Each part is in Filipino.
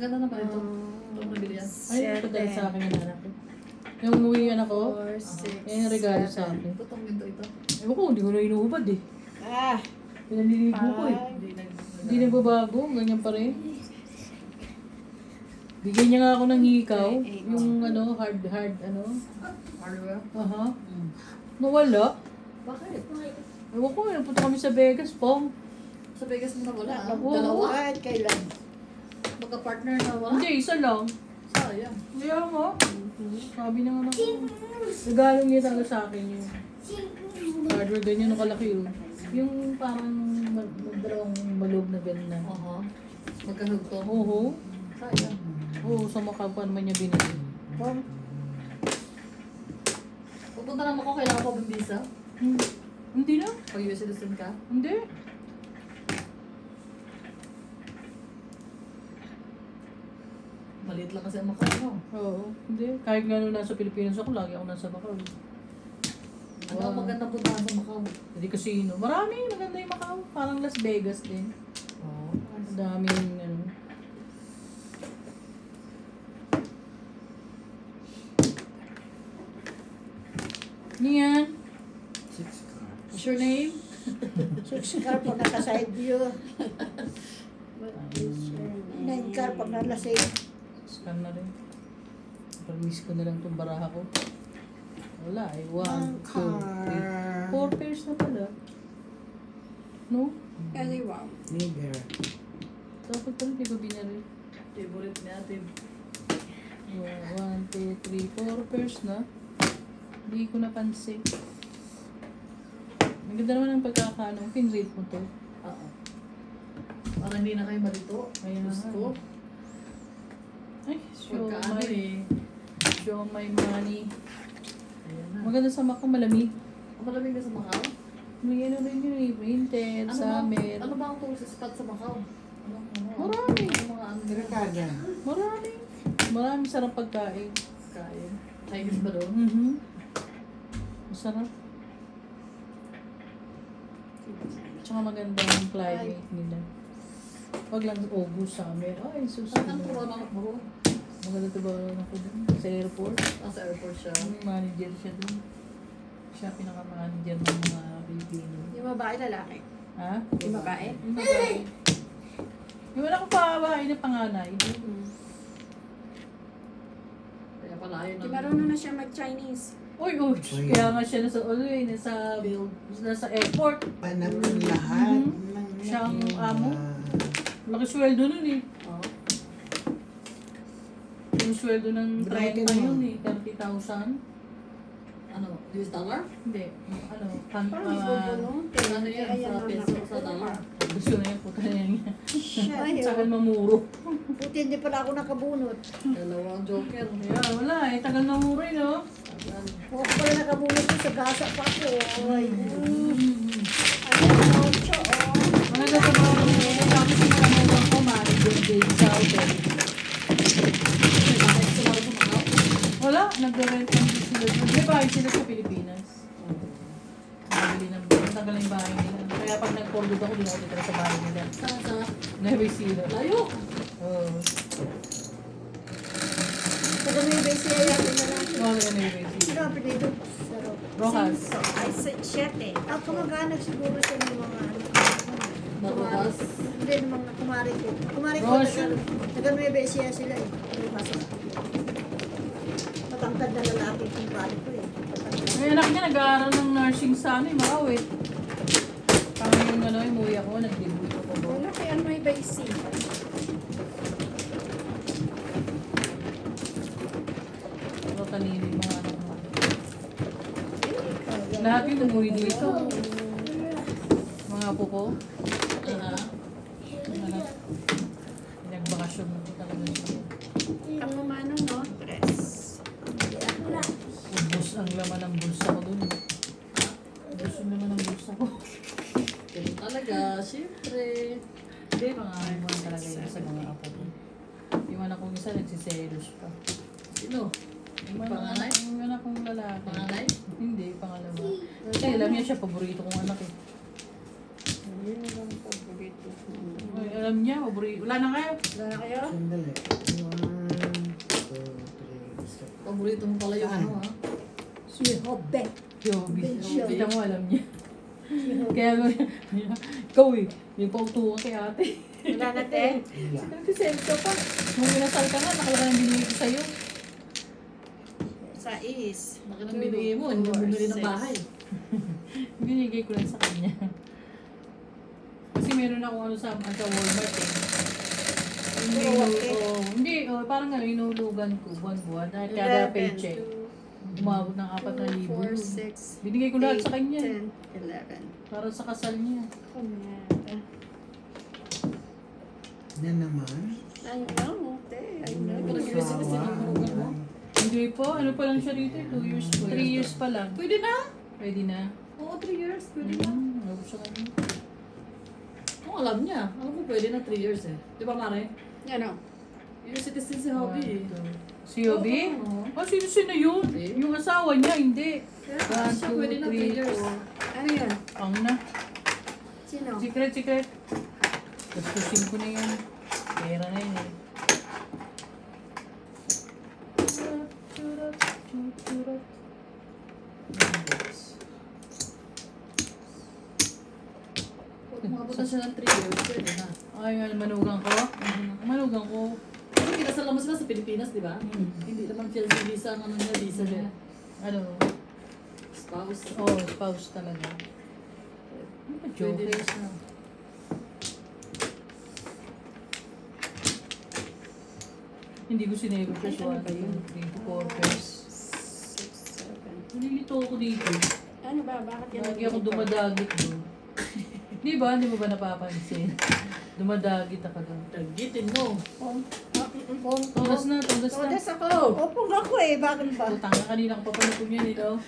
Ang ganda naman ito. Itong nabili yan. Ay, ito dahil sa akin yung anak ko. Yung umuwi yan ako, 4, 6, yan yung regalo sa akin. Ito tong ginto ito. Ewan ko, hindi ko na inuubad eh. Ah, Pinaliligo ko eh. Hindi nagbabago, ganyan pa rin. Bigyan niya nga ako ng hikaw, yung ano, hard, ano. Hardware. Aha. Nawala. Bakit? Ewan ko, napunta kami sa Vegas, Pong. Sa Vegas mo na wala. Oo. Dalawa. kahit kailan. Magka-partner na wala. Hindi, isa lang. Sayang. Kaya nga. Sabi naman ako. Regalo niya talaga sa akin yung hardware, ganyan ang kalaki yun. Yung parang dalawang malog na gano'n na. Oo. Magkahugto. Oo. Sayang. Oo, sa Macau pa naman niya binili. Pupunta naman ako, kailangan ko ng visa. Hindi na. Pag US citizen ka. Hindi. Maliit lang kasi ang Macau mo. Oo. Hindi. Kahit nga nung nasa Pilipinas ako, lagi ako nasa Macau. Ano ang magandang puntahan sa Macau? Hindi casino. Marami. Maganda yung Macau. Parang Las Vegas din. Oo. Ang daming ano. Niyan. What's your name? Car pag naka-side view. Nine car pag nalasing. Scan na rin. Pag-miss ko na lang itong baraha ko. Wala eh. 1, 2, 3. 4 pairs na pala. No? Any wow. Neighbor. Dapat pala hindi ko binari. Favorite natin. 1, 2, 3, 4 pairs na. Hindi ko napansin. Maganda naman ang pagkakaano. Pin-rate mo to. Oo. Para hindi na kayo malito. Ayan na Gusto. Ay, show Pagka ano my, eh. show my money. Ayan na. Maganda sa Macau, malamig. Malamig ka sa Macau? May ano rin yun eh. Winter, summer. Ano ba ang tourist spot sa Macau? Marami. Ano mga ano? Mercado. Marami. Marami sarap pagkain. Kain. Chinese ba doon? Masarap. Tsaka maganda ang climate nila. Wag lang August, summer. Ay, susunod. Saan ang puro na ako? Maganda ito ba ako dun? Sa airport. Nasa airport siya. May manager siya dun. Siya pinaka-manager ng mga Pilipino. Yung babae lalaki. Ha? Yung babae. Yung babae. Yung wala akong pabahay na panganay. Kaya pala yun. Di marunong na siya mag-Chinese. Uy, uy. Kaya nga siya nasa, nasa airport. Panaman lahat. Siya ang amo. Laki sweldo nun eh. Oo. Yung sweldo ng Bracket 30 mo. yun eh. 30,000. Ano? US dollar? Hindi. Ano? Parang ibubulong. Ano yan? Sa peso? Sa dollar? Gusto na yan. Puta na yan. Ay, Tsaka mamuro. buti hindi pala ako nakabunot. Dalawang joker. Kaya wala eh. Tagal mamuro eh no? Kung ako pala nakabunot ko sa gasa pa ako. Ay, ayun, ocho, oh. Mga nagtatrabaho ko eh. Tapos yung kanamulang ko, manager din sa hotel. Bakit sumaro sa Macau? Wala. Nag-rent lang din sila. May bahay sila sa Pilipinas. Nabili ng tagal yung bahay nila. Kaya pag nag-forward ako, din ako dito sa bahay nila. Saan sa? Never see them. Layo! Oo. Pag ano yung base niya, yakin na lang. Wala ka never see Sino them. ang pinito? Sarap. Rojas. Ay, siyete. Ah, kamag-anak siguro siya ng mga ano. Narugas? Hindi, ng mga kumari ko. Kumari ko, Rojas. taga-Nueva Ecija sila eh. Rojas. Matangkad na lalaki yung kumari ko eh. Matangkad. May anak niya nag-aaral ng nursing sa ano, Macau eh. Parang yung ano, umuwi ako, nag-debut ako ba? Wala kay ano yung base Pero kanino yung mga anak mo. Lahat yung umuwi dito. Mga apo ko. Anak. Nagbakasyon na po talaga siya. Ang mamano, no? Tres. Ubus ang laman ng bulsa ko dun. Ubus ang laman ng bulsa ko. Ganun talaga, siyempre. Hindi, mga ano talaga yun sa mga apo ko. Yung anak kong isa nagsiselos pa. Sino? Yung Panganay? Yung anak kong lalaki. Panganay? Hindi, pangalawa. Kasi alam niya siya, paborito kong anak eh. Yun ang paborito ko. Ay, alam alam niya. Wala na kayo. Wala na kayo? Sandali. 1, 2, 3, stop. Paborito mo pala yung ano ha. Si Hobe. Yobi. Benchel. Kita mo, alam niya. Kaya mo, ikaw eh. May pautuwa kay ate. Wala na, te? Wala. Nag-send ka pa. Nung minasal ka nga, nakalala ng binigay ko sa'yo. Sa is. Laki ng binigay mo, hindi mo bumili ng bahay. Binigay ko lang sa kanya. Kasi meron ako ano sa Walmart eh. Hindi, hindi, parang ano, inulugan ko buwan-buwan. Dahil kada paycheck. Umabot ng 4,000 yun. 4, 6, Binigay ko lahat sa kanya. 10, 11. Para sa kasal niya. Na naman. I know, te. I know. Pero seryoso kasi ng marugan mo. Hindi po, ano pa lang siya dito? 2 years, 3 years pa lang. Pwede na. Ready na? Oo, 3 years. Pwede na. Ano sa kanya? Oo, alam niya. Alam ko pwede na 3 years eh. Di ba, Mare? Ano? Yung citizen si Hobby eh. Si Yobi? Oo. Oh, sino yun? Eh? Yung asawa niya, hindi. Kaya siya pwede na 3 years. Ano yun? Ang na. Sino? Secret. Gastusin ko na yun. Pera na yun eh. Kung umabot na siya ng 3 years, pwede na. Ay, manugang ko? Manugang ko. Kasi kinasal naman sila sa Pilipinas, di ba? Hmm. Hindi naman siya si visa ang ano niya, visa niya. Ano? Spouse. Oh, spouse talaga. Pwede na Joke. siya. Hindi ko sinego siya Ay, siya. ano ba yun? 3 to 4 pairs. 6, 7. Nalilito ako dito. Ano ba? Bakit yan? Lagi ako dumadagit doon. Di ba? Hindi mo ba napapansin? Dumadagit ako doon. Tagitin mo. Todas na. Todas ako. Opo nga ako eh. Bakit ba? Putang na kanina ko papanapon yan, ito.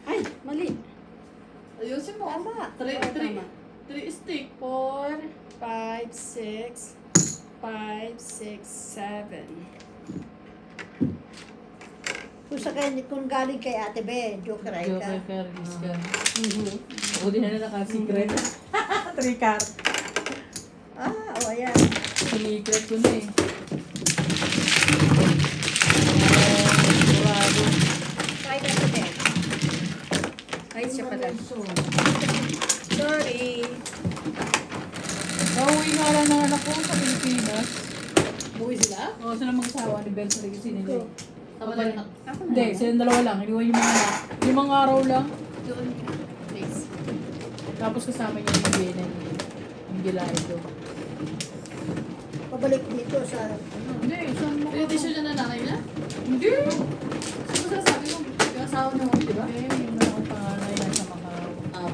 Ay, mali. Ayusin mo. Tama. 3 Tama. stick. 4, 5, 6, 5, 6, 7. Kung galing kay Ate Be, joke right Joker ka. ka, release ka. O, di na naka-secret. 3 card. Ah, o ayan. Sinikret ko na eh. Bravo. Try Ate Be. Ay, siya pala. Sorry. Nauwi nga lang ng anak ko sa Pilipinas. Buwi sila? O, sila mag-asawa anniversary kasi nila eh. Tama lang. Ako na. Hindi, silang dalawa lang. Iniwan yung mga anak. 5 araw lang. Doon ka. Please. Tapos kasama niya yung Vienna. Yung Gilaido. Pabalik dito sa... Hindi, saan mo? Pinitisyon niya na nanay niya? Hindi. Sino sa sabi mo? Yung asawa niya, Hobby, di ba? Eh, yung akong panganay nasa Macau. Ah,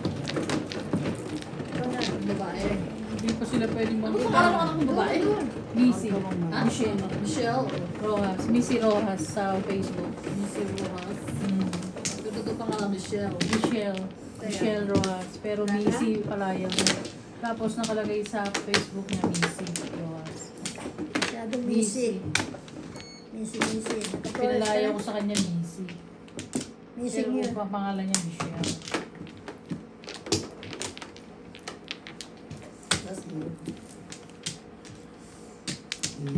Ito na. babae. Hindi pa sila pwedeng Ano pangalan ng anak mo babae? Missy. Ha? Michelle. Michelle. Rojas. Missy Rojas sa Facebook. Missy Rojas. Mm. Totoo pangalan Michelle. Michelle Rojas. Pero Missy Palayan. Tapos nakalagay sa Facebook niya Missy Rojas. Masyadong misi. Misi. Pinalaya ko sa kanya Missy. Misi Pero niya. ang pangalan niya Michelle. That's good. 5.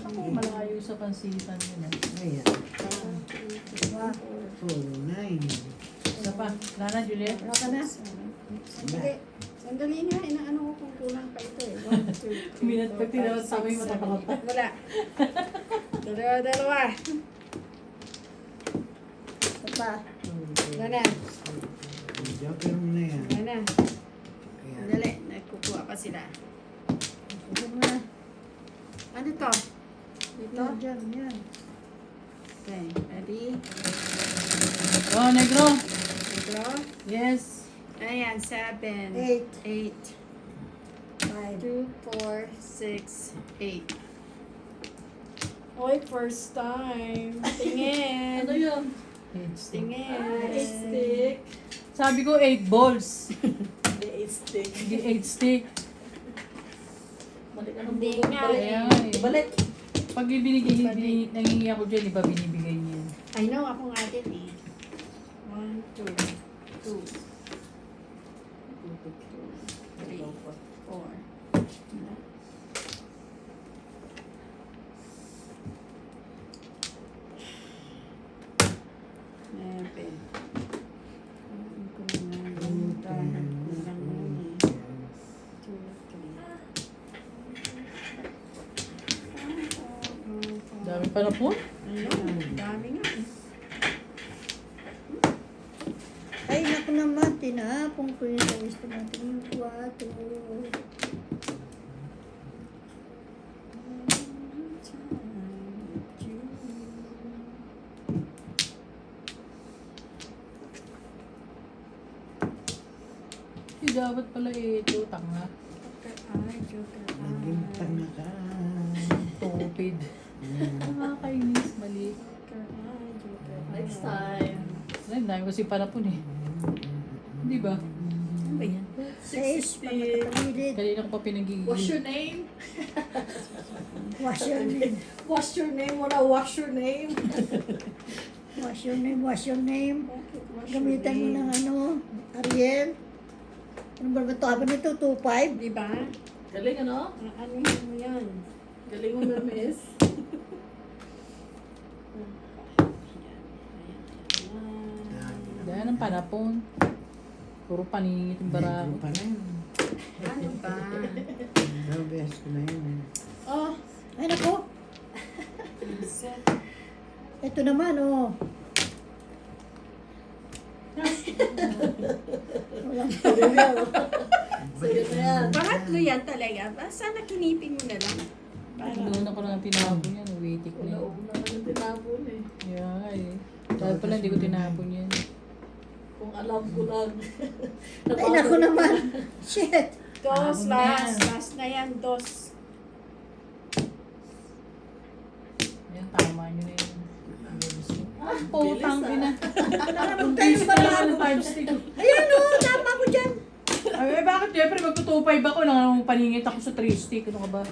Ako malayo sa pansitan yun eh. Ayan. Wow. 4, 9. Isa pa. Lana, Juliet. Wala ka na. Sandali. Sandali nga. Inaano ko kung kulang pa ito eh. 1, 2, 3, Minat pag tinawag sa amin, matatakot pa. Wala. Dalawa. Isa pa. Wala na. Joker mo na yan. Wala na. Ayan. Sandali. Nagkukuha pa sila. Sige mo na. Ano to? Dito? Yan. Okay. Ready? Oh, negro. Dito? Yes. Ayan. 7. 8. 8. 2, 4, 6, 8. Oy, first time. Tingin. Ano yun? Tingin. Stick. Sabi ko 8 balls. Hindi, 8 stick. Hindi 8 stick. Balik ka ng Hindi buko. nga Balik. eh. Balik. Pag ibinigay, nangingi ako dyan, iba binibigay niya. I know, ako nga din eh. 1, 2, 3, 4. Seven. Dami pa na po. Ayun, dami nga eh. Ay, naku naman, tinapong ko yung tawis natin yung 4. Dapat pala ito, tanga. Naging tanga ka. Tupid. Nakakainis, mali. Next time. Ay, dahil kasi pala po eh. Di ba? Ano ba yan? 6, pangkatawilid. Kanina ko pa pinagigil. What's your name? Wash your name. What's your name? Wala, what's your name? Wash your name, wash your name. Gamitan mo ng ano, Ariel. Ano ba ito? Habang ito, 2.5. Di ba? Galing ano? Ano mo yan? Galing mo, Mermis. Dahil ng panapon. Puro paningit yung Barako barako. pa na yun. Ano ba? Beses ko na yun eh. Oh, Ay, naku. Ito naman, oh. Walang sige na yan. Pangatlo yan talaga. Sana kinipin mo na lang. Para. Noon ako nang tinapon yan. Waitik na Wala, yun. na naman tinapon eh. Kaya nga eh. Dahil pala hindi ko tinapon yan. Kung alam ko lang. Ay, naku naman. Shit. Dos, Ano na yan? last na yan, dos. Yan, tama nyo na yun. Putang ina. Naramang tayo yung barako. Ayan, oh. Tama ko dyan. Ay, bakit Jeffrey? Magpo-2.5 ako. Nang paningit ako sa 3 stick. Ano ka ba?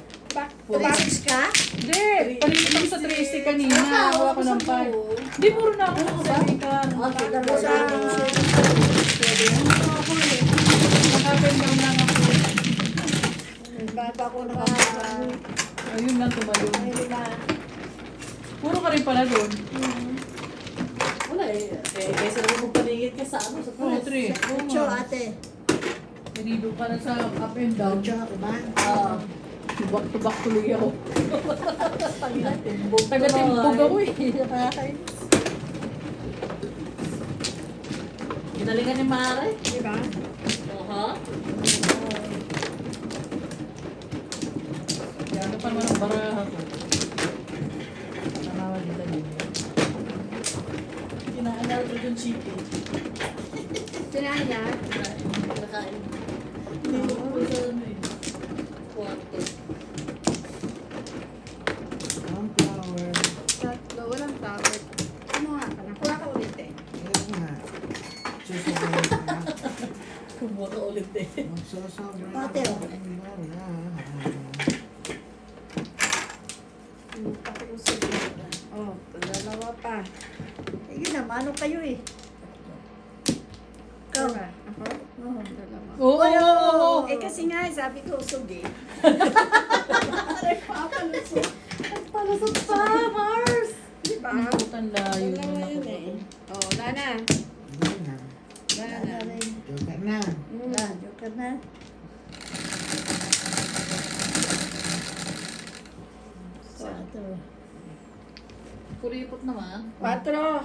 36 ka? Hindi! Paningit ako sa 3 stick kanina. Wala ko ng 5. Hindi, puro na ako sa Ricar. Okay, dalawa Sa... Ako eh. Nakapen down lang ako. Baba ko na. Ayun lang, tumayo. Ay, diba? Puro ka rin pala doon. Wala eh. Kaysa naman magpaningit ka sa ano, sa Oo, press. 3. Cho, ate. Narido ka na sa up and down. Cho, ba? Ah, Tubak-tubak tuloy ako. tangina, timbog. Taga-timbog ako eh. Nakakainis. Ginalingan ni Mare. Diba? Aha. Gano pa naman ang baraha ko. Tanawa nila yun. Kinaanar ko yung chicken. Sinahan niya? Nakain. Hindi ko sa ano eh. Kwarto. Ang flower. Tatlo, walang tower. Ano nga pala? Kuha ka ulit eh. Kaya nga. Susunod ka. Kumuha ka ulit eh. Magsasobra. Ate, oh. Oh, dalawa pa. Eh, yun naman, ano kayo eh. Ikaw. Diba? Ako? Oo. Dalawa. Oo, oo, oo. Eh kasi nga, sabi ko, usog eh. Palusot pa, Mars! Diba? Ang putang layo Dalawa na yun ako. eh. Oh, Lana. Hindi na. Wala Lana. na rin. Joker na. Wala, joker na. Quatro. Kuripot naman. 4.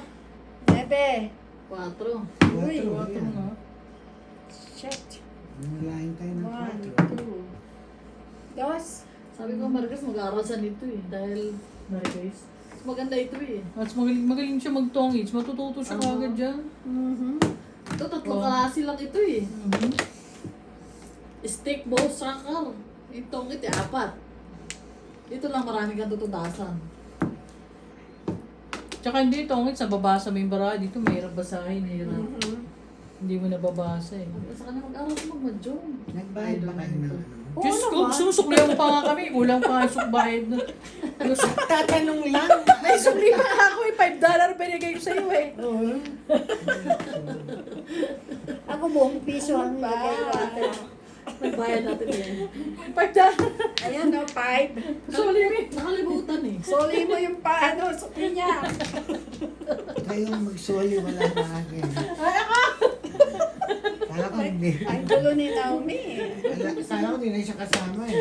9. 4. Uy. Ito nga. Shit. Nalain tayo ng 1, 2. 4. Dos. Sabi ko, Marcos, mag-aaral siya nito eh. Dahil, Guys. mas maganda ito eh. Mas magaling siya mag-tongits. Matututo siya Oo. kagad dyan. Mhm. Ito, tatlong Oh. klase lang ito eh. Mhm. Stick, ball, soccer. Itong ito, 4. Dito lang marami kang tutudasan. Tsaka hindi tongits, nababasa mo yung bara. Dito mahirap basahin. Hirap. Mhm. Hindi mo nababasa eh. Sa kanya mag-aaral ko mag-mahjong. Nagbayad ba kayo ng ano? Diyos ko, naman. sumusuklihan pa nga kami. Kulang pa nga yung sukbayad nun. Tatanong lang. May sukli pa nga ako eh. $5 binigay ko sa'yo eh. Oo. Ako buong piso ang nilagay ko ate. Nagbayad natin yan. $5. Ayan o, 5. Sorry eh. Nakalimutan eh. Soli mo yung paano, sukli niya. Kayong magsoli, wala na akin. Kala ko hindi. Ang gulo ni Naomi eh. Kala ko hindi na siya kasama eh.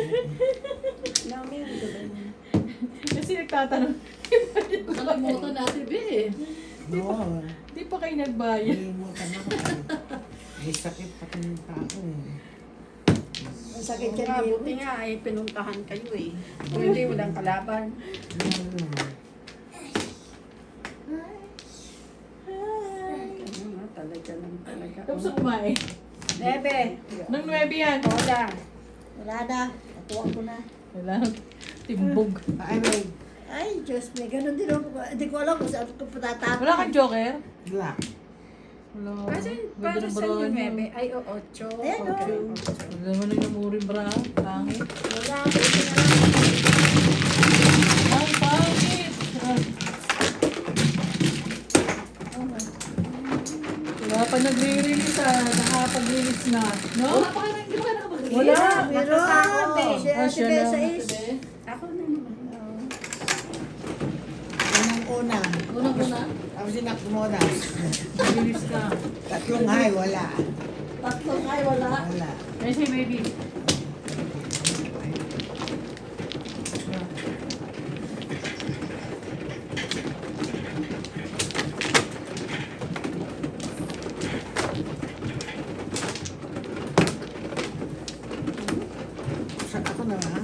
Naomi, ang gulo niya. Kasi nagtatanong. Nakalimutan natin eh. Oo. Di pa kayo nagbayad. Nalimutan ako. May sakit pati ng tao eh. Ang sakit Kaya yan buti din. nga ay pinuntahan kayo eh. Kung hindi, walang kalaban. Ano? Ano nga, talaga lang talaga. Tapos ako kumain. Nebe, Nung 9 yan. hola. Wala na. Nakuha ko na. Wala. Timbog. Ay, wait. Ay, Diyos me. Ganun din ako. Hindi ko alam kung saan ko patatapos. Wala kang joker? Wala. Wala. Kasi para Ganda ng sa bra inyo, niya. Nebe, ay o 8. Ayan, o. Wala naman yung namuri bra. Pangit. Wala, buti na lang. Ay, pangit. Wala pa nagre-release ah. Nakapag-release na. No? Wala pa kayo, hindi pa kayo nakapag-release. Wala. Natatakot Meron. eh. Si Ate siya Besa lang. is. Ako na naman. Unang-una. Unang-una. Tapos sinakmoda. Release ka. Tatlong high, wala. Tatlong ay wala. Wala. Ay, si baby. Sa ako na ha?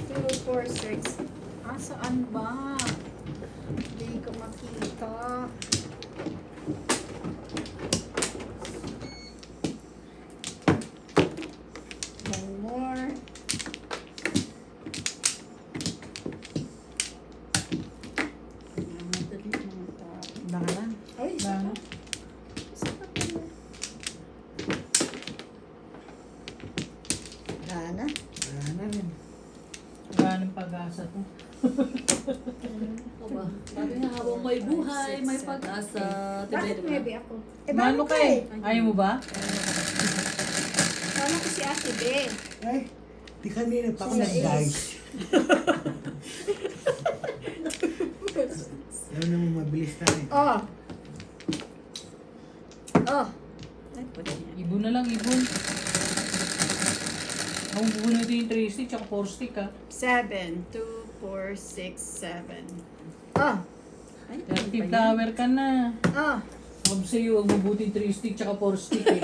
Two, four, six. Ah, saan ba? Hindi ko makita. One more. Madali mga tao. Baka na. Ay, isa Wala. pa. Isa pa pala. Wala na. Wala na rin. Wala ng pag-asa to. Ako ba? Sabi nga habang may buhay, may pag-asa. Diba, Bakit diba? maybe ako? Mano ka eh. Ayaw mo ba? Sama ko si Ate Be. Ay, di kanina pa ako Sila nag-dice. Alam naman mabilis tayo. Oh. Oh. Ay, pwede yan. Ibon na lang, ibon. Ang buo na ito yung 3 stick, tsaka 4 stick ah. 7, 2, 4, 6, 7. Ah. Ay, Dirty ano ba yan? flower ka na. Ah. Huwag sa'yo, huwag mabuting 3 stick, tsaka 4 stick eh.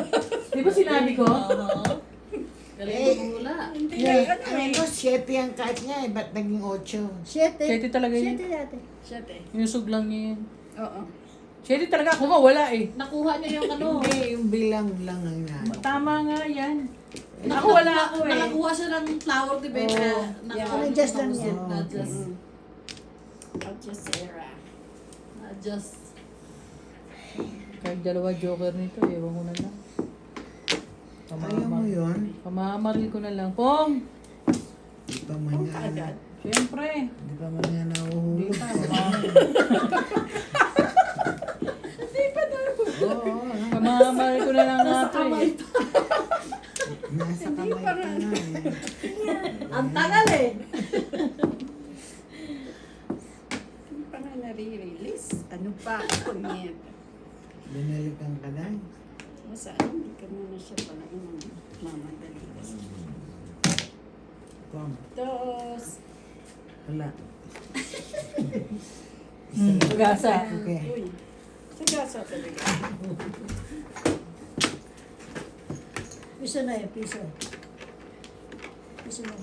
Di ba sinabi ko? Oo. Galing mo hula. Hindi, Yeah, ano ano eh. ko, 7 ang kahit niya eh, ba't naging 8? 7. 7 talaga yun. 7 dati. 7. Inusog lang niya yan. Oo. 7 talaga, ako nga wala eh. Nakuha niya yung ano. Hindi, yung bilang lang ang inaano. Tama nga yan. Ako wala ako eh. Nakakuha siya ng flower, diba? Oo. Yeah. Na-adjust lang niya. Na-adjust. Just era. Na-adjust. Kahit dalawa joker nito, ewan ko na lang. Ayaw mo yun? Pamamaril ko na lang. Pong! Di pa man Kung nga, kaagad. Siyempre. di pa man nga Hindi nahuhulog. pa. Oo, Pamamaril ko na lang nga ito eh. nasa kamay pa nga eh. Ang tagal eh. Hindi pa nga nare-release. Ano pa? Kunyet. Binalikan ka na. Masaan? Hindi ka muna siya pala mamadali. Kom, Dos. wala. Pag-asa. Okay. Uy. Sagasa talaga. Piso na yun, piso. Piso na.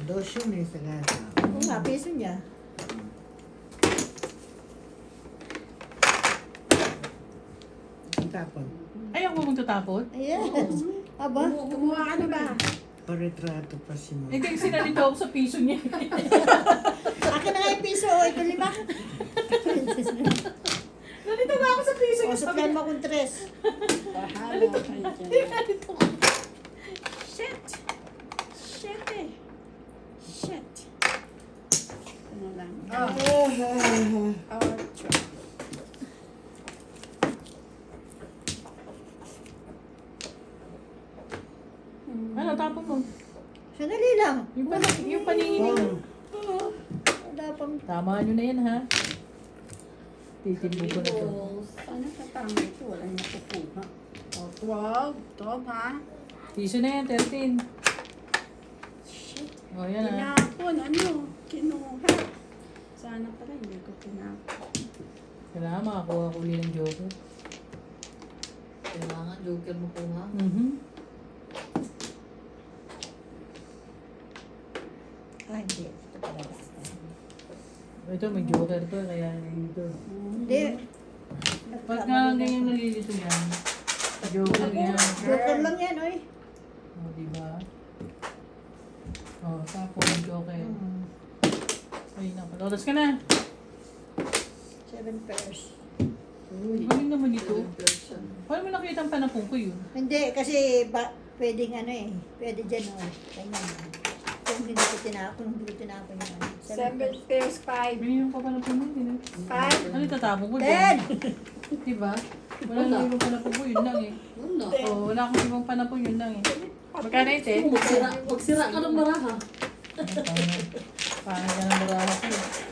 Dos yun eh, sa gasa. Oo nga, piso niya. Ang tapon. Ayaw mo magtatapon? Yes. Aba. Kumuha ka na ba? Paretrato pa si mo. Hindi, kasi nalito ako sa piso niya. Akin na nga yung piso, o ito 5. Nalito nga ako sa piso O, niya. suplan mo akong 3. Bahala kayo dyan. Nalito ko. Shit! Shit eh. Shit. Ano lang. Ocho. Ano, tapon mo. Sandali lang. Yung paninginig. Wala pang... Tama nyo na yan, ha? Titimbo ko na to. Ano sa tama ito? Walang nakukuha. O, 12. 12 ha? Piso na yan, 13. Shit. O, yan, ha? Tinapon. Ano? Kinuha. Sana pala hindi ko tinapon. Kailangan makakuha ko ulit ng joker. Kailangan joker mo kuha. Ah, hindi. Ito pala basta. Ito, may joker to, kaya ito. Hindi. Pag nga ganyan nalilito yan, joker yan. Joker lang yan, oy. O, diba? O, tapos joker. Ay, nakalotas ka na. 7 pairs. Galing naman ito. Person. Paano mo nakita ang panapong ko yun? Hindi, kasi pwedeng pwede dyan, oh. Ganyan. Kung hindi ko tinapon, yung ano. 7 pairs 5. Ganyan pa panapong mo, hindi na. 5. Ano itatapon ko dyan? 10! Diba? Wala nang ibang panapong ko, yun lang eh. Wala. O, wala akong ibang panapong, yun lang eh. Magkano yung 10? Magsira ka ng baraha. Paano ka ng baraha ko eh.